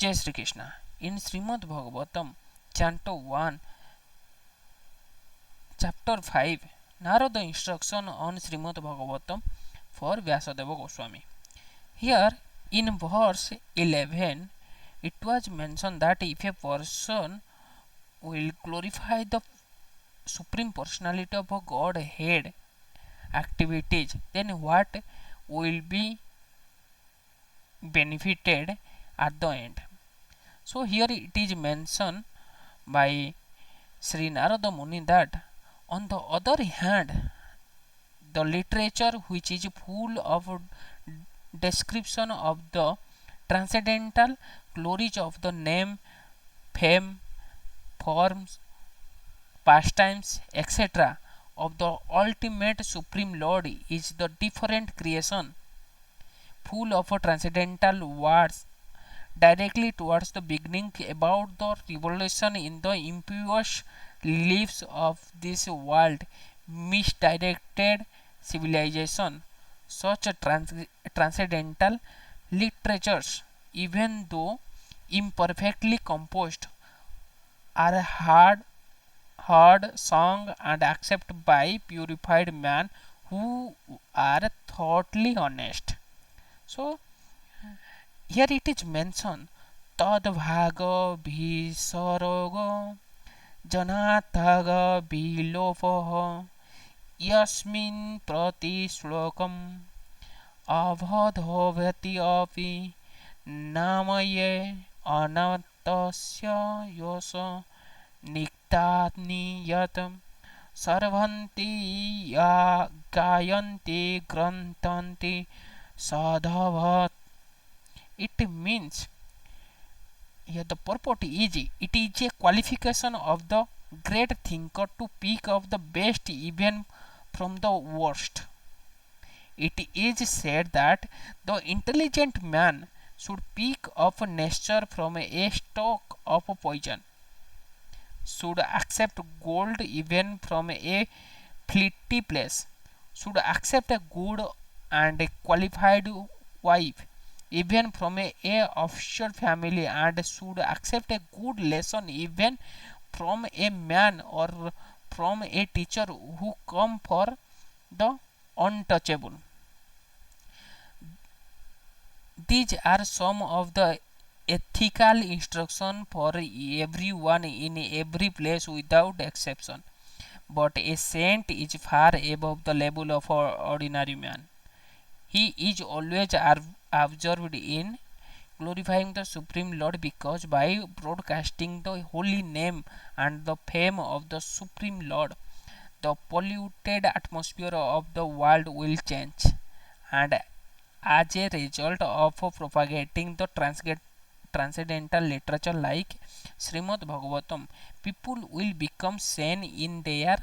Jai Sri Krishna. In Śrīmad-Bhāgavatam, Canto 1, Chapter 5, narrow the instruction on Śrīmad-Bhāgavatam for Vyasadeva Goswami. Here, in verse 11, it was mentioned that if a person will glorify the Supreme Personality of a Godhead activities, then what will be benefited at the end. So here it is mentioned by Sri Narada Muni that on the other hand, the literature which is full of description of the transcendental glories of the name, fame, forms, pastimes, etc. of the ultimate Supreme Lord is the different creation full of transcendental words directly towards the beginning about the revolution in the impious lives of this world, misdirected civilization. Such transcendental literatures, even though imperfectly composed, are heard, sung, and accepted by purified men who are thoroughly honest. So here it is mentioned Tadbhaga Bhisaraga Janataga Bilopaha Yasmin Prati Slokam Avadhovati Api Namaye Anatasya Yosa Niktani Yatam Sarvanti Ya Gayanti Grantanti Sadhavat. It means here the purport is it is a qualification of the great thinker to pick of the best even from the worst. It is said that the intelligent man should pick up nature from a stalk of poison, should accept gold even from a flinty place, should accept a good and a qualified wife even from a offshore family, and should accept a good lesson even from a man or from a teacher who come for the untouchable. These are some of the ethical instruction for everyone in every place without exception. But a saint is far above the level of an ordinary man. He is always observed in glorifying the Supreme Lord, because by broadcasting the holy name and the fame of the Supreme Lord, the polluted atmosphere of the world will change, and as a result of propagating the transcendental literature like Śrīmad-Bhāgavatam, people will become sane in their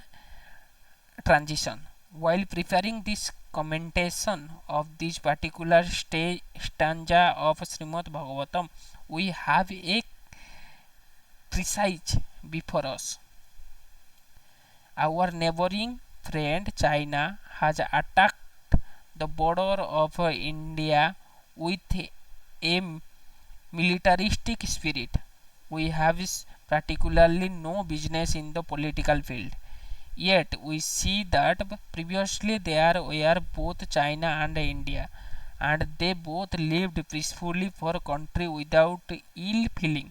transition. While preparing this commentation of this particular stanza of Śrīmad-Bhāgavatam, we have a crisis before us. Our neighboring friend China has attacked the border of India with a militaristic spirit. We have particularly no business in the political field. Yet we see that previously there were both China and India, and they both lived peacefully for a country without ill feeling.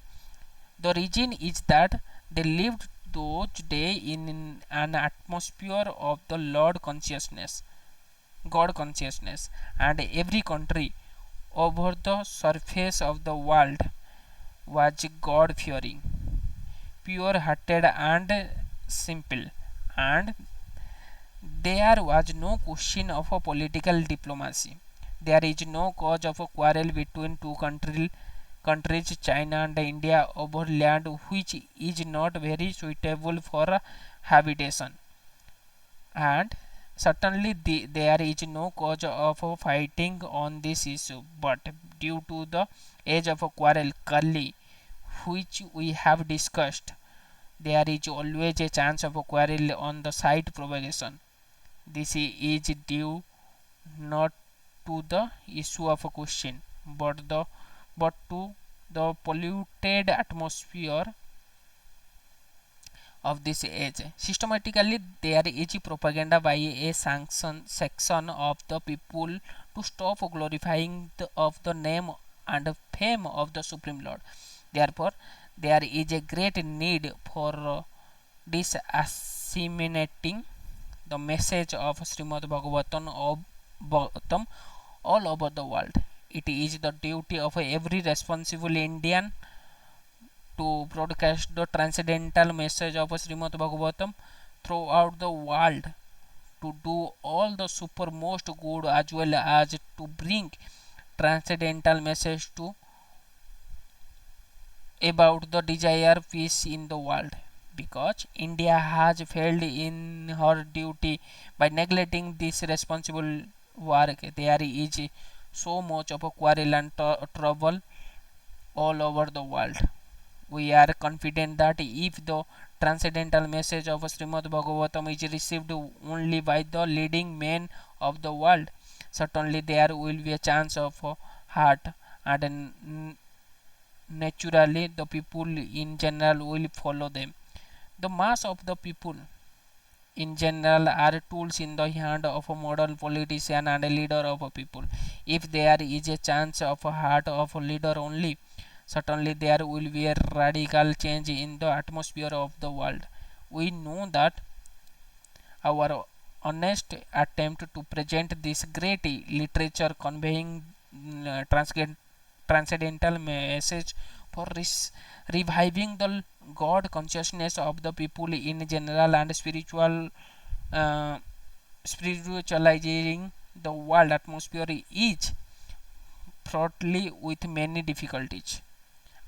The reason is that they lived those days in an atmosphere of the Lord consciousness, God consciousness, and every country over the surface of the world was God fearing, pure hearted, and simple, and there was no question of a political diplomacy. There is no cause of a quarrel between two countries, China and India, over land which is not very suitable for habitation, and certainly there is no cause of fighting on this issue. But due to the age of a quarrel, Kali, which we have discussed, there is always a chance of a quarrel on the side propagation. This is due not to the issue of a question, but to the polluted atmosphere of this age. Systematically, there is propaganda by a section of the people to stop glorifying of the name and fame of the Supreme Lord. Therefore, there is a great need for disseminating the message of Śrīmad-Bhāgavatam all over the world. It is the duty of every responsible Indian to broadcast the transcendental message of Śrīmad-Bhāgavatam throughout the world, to do all the supermost good as well as to bring transcendental message to about the desired peace in the world. Because India has failed in her duty by neglecting this responsible work, there is so much of a quarrel and trouble all over the world. We are confident that if the transcendental message of Śrīmad-Bhāgavatam is received only by the leading men of the world, certainly there will be a chance of heart, and naturally the people in general will follow them. The mass of the people in general are tools in the hand of a modern politician and a leader of a people. If there is a chance of a heart of a leader only, certainly there will be a radical change in the atmosphere of the world. We know that our honest attempt to present this great literature conveying transcendental message for reviving the God consciousness of the people in general and spiritualizing the world atmosphere is fraught with many difficulties.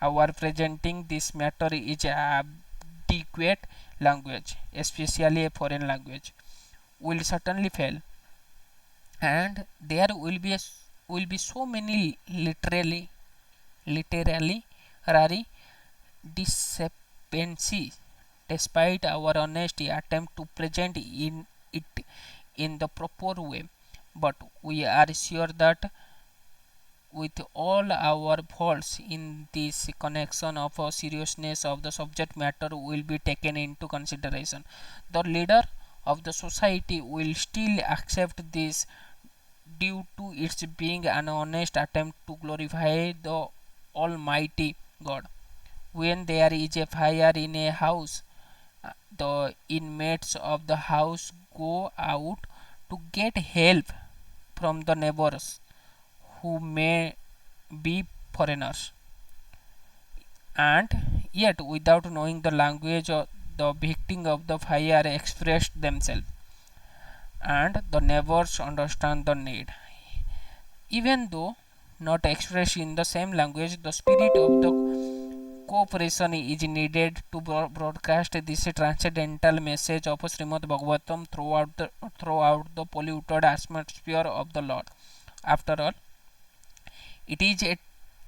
Our presenting this matter is adequate language, especially a foreign language, will certainly fail, and there will be so many literally rare discrepancies despite our honest attempt to present it in the proper way. But we are sure that with all our faults in this connection of seriousness of the subject matter will be taken into consideration, the leader of the society will still accept this due to its being an honest attempt to glorify the Almighty God. When there is a fire in a house, the inmates of the house go out to get help from the neighbors who may be foreigners, and yet without knowing the language of the victim of the fire expressed themselves, and the neighbors understand the need. Even though not expressed in the same language, the spirit of the cooperation is needed to broadcast this transcendental message of Śrīmad-Bhāgavatam throughout the polluted atmosphere of the Lord. After all, it is a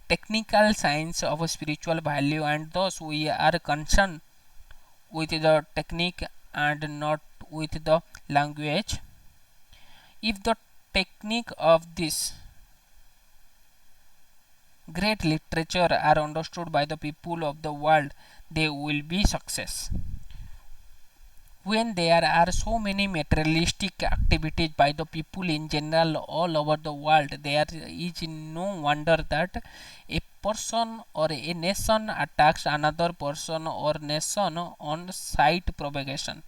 technical science of a spiritual value, and thus we are concerned with the technique and not with the language. If the technique of this great literature are understood by the people of the world, they will be success. When there are so many materialistic activities by the people in general all over the world, there is no wonder that a person or a nation attacks another person or nation on site propagation.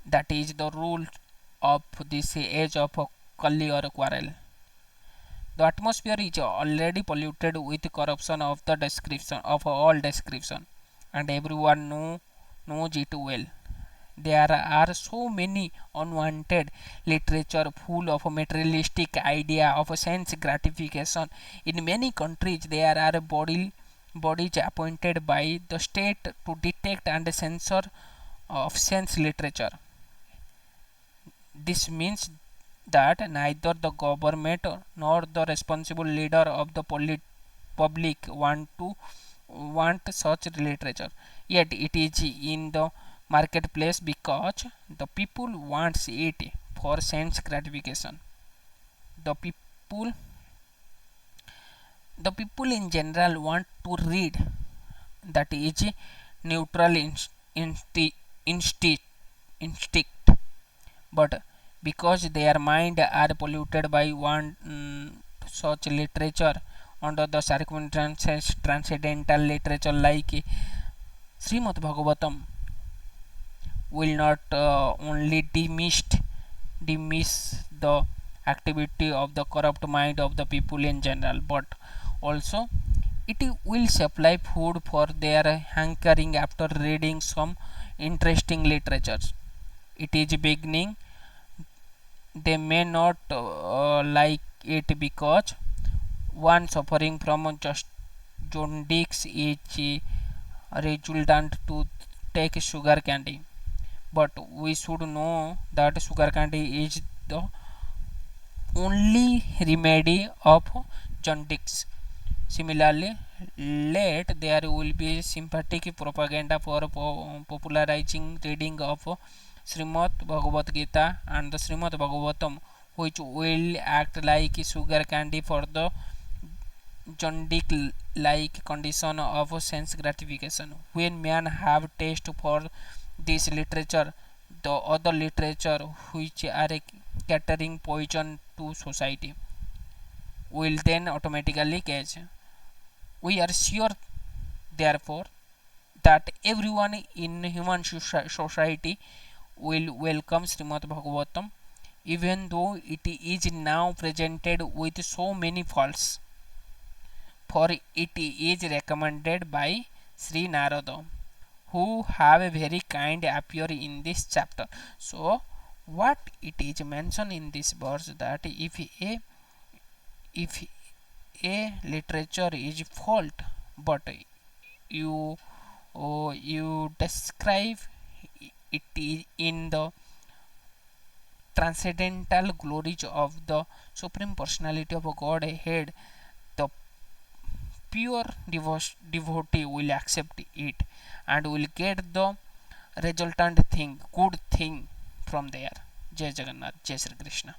That is the rule of this age of Kali or quarrel. The atmosphere is already polluted with corruption of the description of all description, and everyone knows it well. There are so many unwanted literature full of materialistic idea of sense gratification. In many countries, there are bodies appointed by the state to detect and censor of sense literature. This means that neither the government nor the responsible leader of the public want such literature, yet it is in the marketplace because the people wants it for sense gratification. The people The people in general want to read, that is neutral instinct, instinct, but because their mind are polluted by one such literature under the circumstances, transcendental literature like Śrīmad-Bhāgavatam will not only diminish the activity of the corrupt mind of the people in general, but also it will supply food for their hankering after reading some interesting literatures. It is beginning. They may not like it because one suffering from just jaundice is resultant to take sugar candy, but we should know that sugar candy is the only remedy of jaundice. Similarly, late there will be sympathetic propaganda for popularizing reading of Srimad Bhagavad Gita and the Srimad Bhagavatam, which will act like sugar candy for the jaundice like condition of sense gratification. When men have taste for this literature, the other literature which are catering poison to society will then automatically catch. We are sure, therefore, that everyone in human society will welcome Srimad Bhagavatam, even though it is now presented with so many faults. For it is recommended by Sri Narada, who have a very kind appear in this chapter. So, what it is mentioned in this verse, that if a literature is fault, but you you describe it in the transcendental glories of the supreme personality of Godhead, the pure devotee will accept it and will get the resultant thing, good thing from there. Jai Jagannath, Jai Shri Krishna.